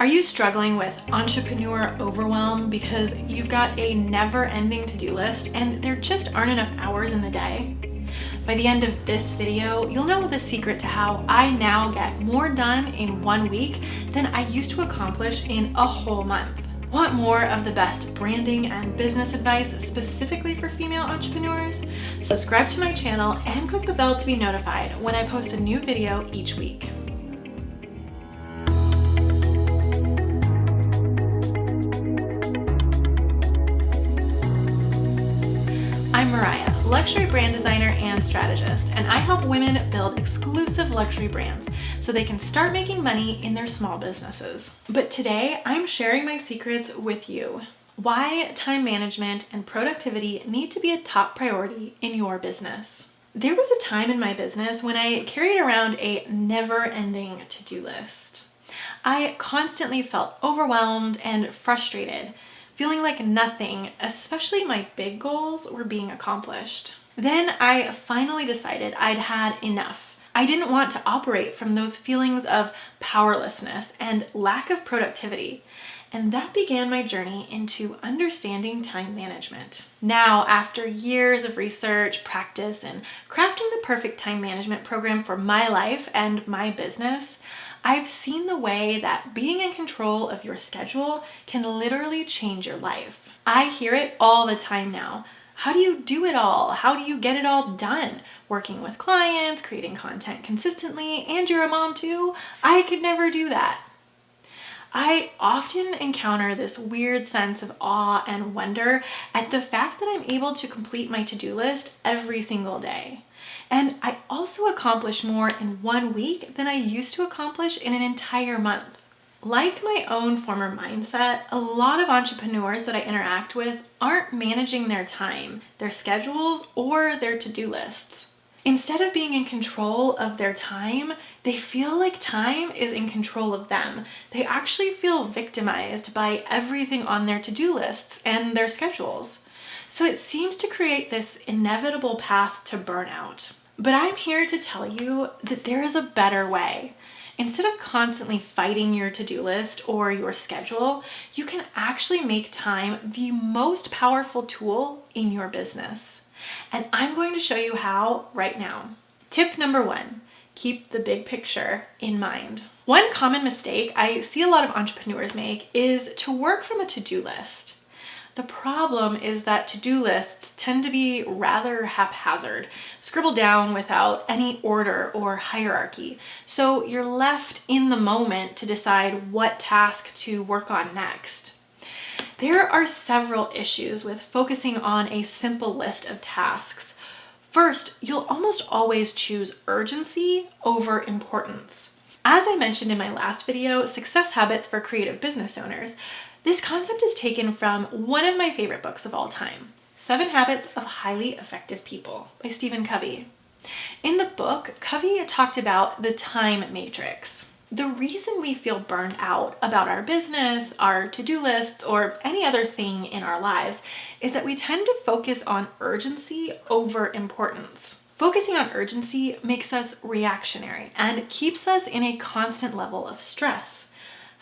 Are you struggling with entrepreneur overwhelm because you've got a never-ending to-do list and there just aren't enough hours in the day? By the end of this video, you'll know the secret to how I now get more done in 1 week than I used to accomplish in a whole month. Want more of the best branding and business advice specifically for female entrepreneurs? Subscribe to my channel and click the bell to be notified when I post a new video each week. I'm Moriah, luxury brand designer and strategist, and I help women build exclusive luxury brands so they can start making money in their small businesses. But today, I'm sharing my secrets with you. Why time management and productivity need to be a top priority in your business. There was a time in my business when I carried around a never-ending to-do list. I constantly felt overwhelmed and frustrated, feeling like nothing, especially my big goals, were being accomplished. Then I finally decided I'd had enough. I didn't want to operate from those feelings of powerlessness and lack of productivity. And that began my journey into understanding time management. Now, after years of research, practice, and crafting the perfect time management program for my life and my business, I've seen the way that being in control of your schedule can literally change your life. I hear it all the time now. How do you do it all? How do you get it all done? Working with clients, creating content consistently, and you're a mom too? I could never do that. I often encounter this weird sense of awe and wonder at the fact that I'm able to complete my to-do list every single day. And I also accomplish more in 1 week than I used to accomplish in an entire month. Like my own former mindset, a lot of entrepreneurs that I interact with aren't managing their time, their schedules, or their to-do lists. Instead of being in control of their time, they feel like time is in control of them. They actually feel victimized by everything on their to-do lists and their schedules. So it seems to create this inevitable path to burnout. But I'm here to tell you that there is a better way. Instead of constantly fighting your to-do list or your schedule, you can actually make time the most powerful tool in your business. And I'm going to show you how right now. Tip number 1, keep the big picture in mind. One common mistake I see a lot of entrepreneurs make is to work from a to-do list. The problem is that to-do lists tend to be rather haphazard, scribbled down without any order or hierarchy. So you're left in the moment to decide what task to work on next. There are several issues with focusing on a simple list of tasks. First, you'll almost always choose urgency over importance. As I mentioned in my last video, Success Habits for Creative Business Owners, this concept is taken from one of my favorite books of all time, 7 Habits of Highly Effective People by Stephen Covey. In the book, Covey talked about the time matrix. The reason we feel burned out about our business, our to-do lists, or any other thing in our lives is that we tend to focus on urgency over importance. Focusing on urgency makes us reactionary and keeps us in a constant level of stress.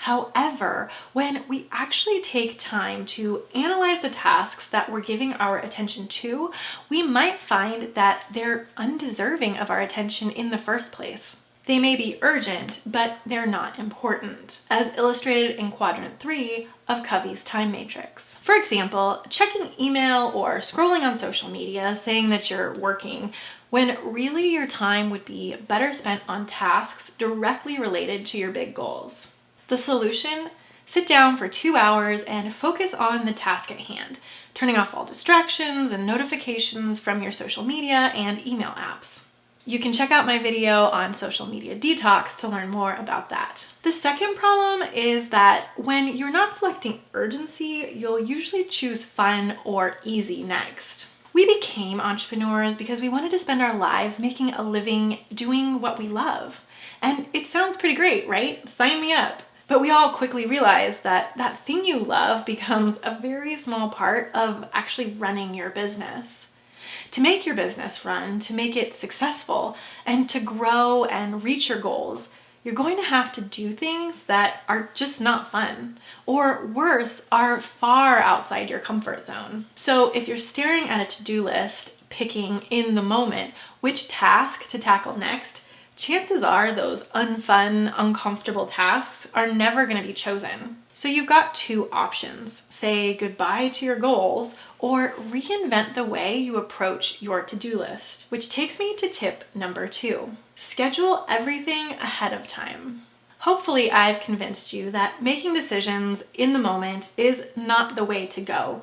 However, when we actually take time to analyze the tasks that we're giving our attention to, we might find that they're undeserving of our attention in the first place. They may be urgent, but they're not important, as illustrated in quadrant 3 of Covey's time matrix. For example, checking email or scrolling on social media saying that you're working when really your time would be better spent on tasks directly related to your big goals. The solution? Sit down for 2 hours and focus on the task at hand, turning off all distractions and notifications from your social media and email apps. You can check out my video on social media detox to learn more about that. The second problem is that when you're not selecting urgency, you'll usually choose fun or easy next. We became entrepreneurs because we wanted to spend our lives making a living doing what we love. And it sounds pretty great, right? Sign me up. But we all quickly realize that that thing you love becomes a very small part of actually running your business. To make your business run, to make it successful, and to grow and reach your goals, you're going to have to do things that are just not fun, or worse, are far outside your comfort zone. So if you're staring at a to-do list, picking in the moment which task to tackle next, chances are those unfun, uncomfortable tasks are never going to be chosen. So you've got two options: say goodbye to your goals, or reinvent the way you approach your to-do list. Which takes me to tip number 2. Schedule everything ahead of time. Hopefully I've convinced you that making decisions in the moment is not the way to go.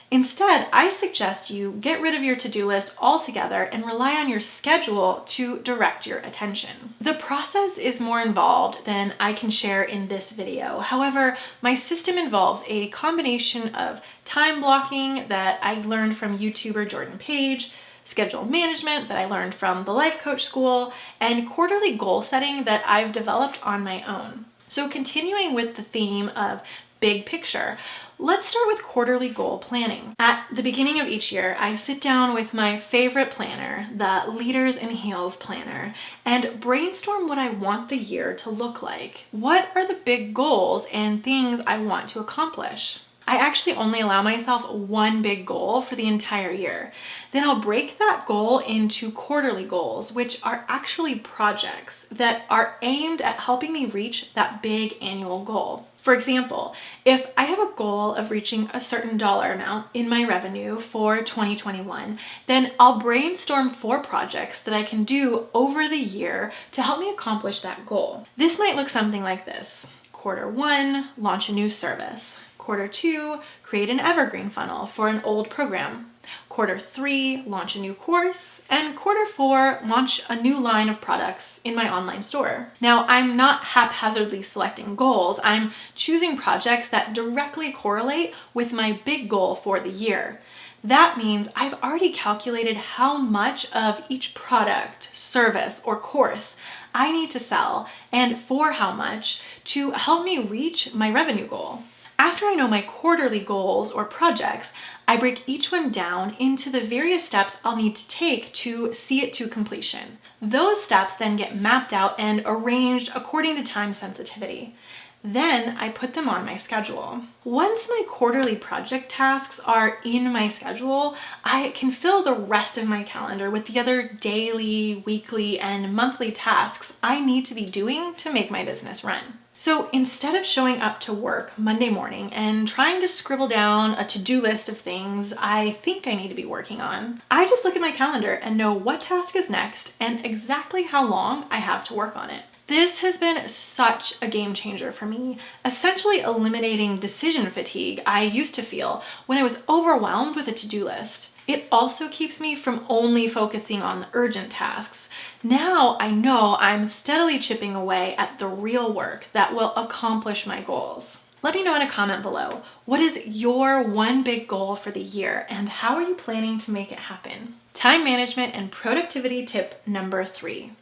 Instead, I suggest you get rid of your to-do list altogether and rely on your schedule to direct your attention. The process is more involved than I can share in this video. However, my system involves a combination of time blocking that I learned from YouTuber Jordan Page, schedule management that I learned from the Life Coach School, and quarterly goal setting that I've developed on my own. So continuing with the theme of big picture, let's start with quarterly goal planning. At the beginning of each year, I sit down with my favorite planner, the Leaders in Heels planner, and brainstorm what I want the year to look like. What are the big goals and things I want to accomplish? I actually only allow myself one big goal for the entire year. Then I'll break that goal into quarterly goals, which are actually projects that are aimed at helping me reach that big annual goal. For example, if I have a goal of reaching a certain dollar amount in my revenue for 2021, then I'll brainstorm 4 projects that I can do over the year to help me accomplish that goal. This might look something like this. Quarter 1, launch a new service. Quarter 2, create an evergreen funnel for an old program. Quarter 3, launch a new course. And quarter 4, launch a new line of products in my online store. Now, I'm not haphazardly selecting goals. I'm choosing projects that directly correlate with my big goal for the year. That means I've already calculated how much of each product, service, or course I need to sell and for how much to help me reach my revenue goal. After I know my quarterly goals or projects, I break each one down into the various steps I'll need to take to see it to completion. Those steps then get mapped out and arranged according to time sensitivity. Then I put them on my schedule. Once my quarterly project tasks are in my schedule, I can fill the rest of my calendar with the other daily, weekly, and monthly tasks I need to be doing to make my business run. So instead of showing up to work Monday morning and trying to scribble down a to-do list of things I think I need to be working on, I just look at my calendar and know what task is next and exactly how long I have to work on it. This has been such a game changer for me, essentially eliminating decision fatigue I used to feel when I was overwhelmed with a to-do list. It also keeps me from only focusing on the urgent tasks. Now I know I'm steadily chipping away at the real work that will accomplish my goals. Let me know in a comment below, what is your one big goal for the year and how are you planning to make it happen? Time management and productivity tip number 3.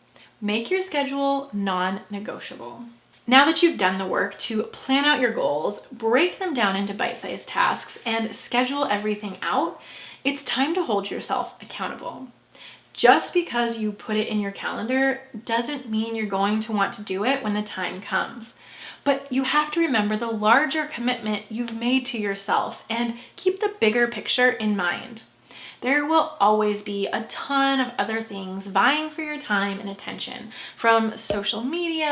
Make your schedule non-negotiable. Now that you've done the work to plan out your goals, break them down into bite-sized tasks, and schedule everything out, it's time to hold yourself accountable. Just because you put it in your calendar doesn't mean you're going to want to do it when the time comes. But you have to remember the larger commitment you've made to yourself and keep the bigger picture in mind. There will always be a ton of other things vying for your time and attention, from social media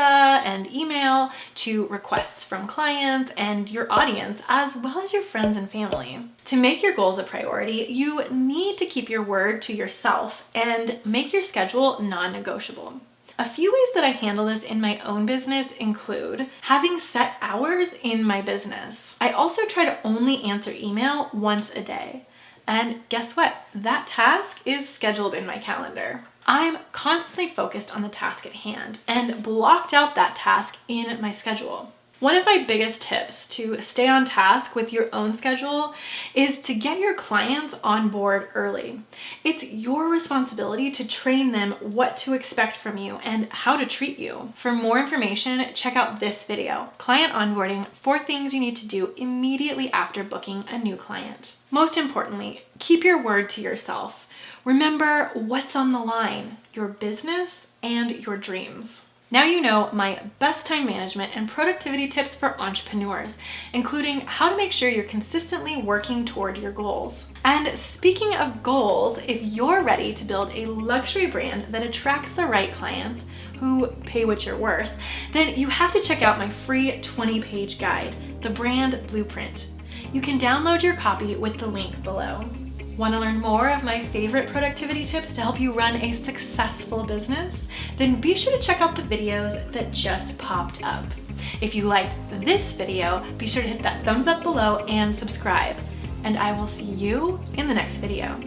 and email to requests from clients and your audience, as well as your friends and family. To make your goals a priority, you need to keep your word to yourself and make your schedule non-negotiable. A few ways that I handle this in my own business include having set hours in my business. I also try to only answer email once a day. And guess what? That task is scheduled in my calendar. I'm constantly focused on the task at hand and blocked out that task in my schedule. One of my biggest tips to stay on task with your own schedule is to get your clients on board early. It's your responsibility to train them what to expect from you and how to treat you. For more information, check out this video, Client Onboarding, 4 things you need to do immediately after booking a new client. Most importantly, keep your word to yourself. Remember what's on the line, your business and your dreams. Now you know my best time management and productivity tips for entrepreneurs, including how to make sure you're consistently working toward your goals. And speaking of goals, if you're ready to build a luxury brand that attracts the right clients who pay what you're worth, then you have to check out my free 20-page guide, The Brand Blueprint. You can download your copy with the link below. Want to learn more of my favorite productivity tips to help you run a successful business? Then be sure to check out the videos that just popped up. If you liked this video, be sure to hit that thumbs up below and subscribe. And I will see you in the next video.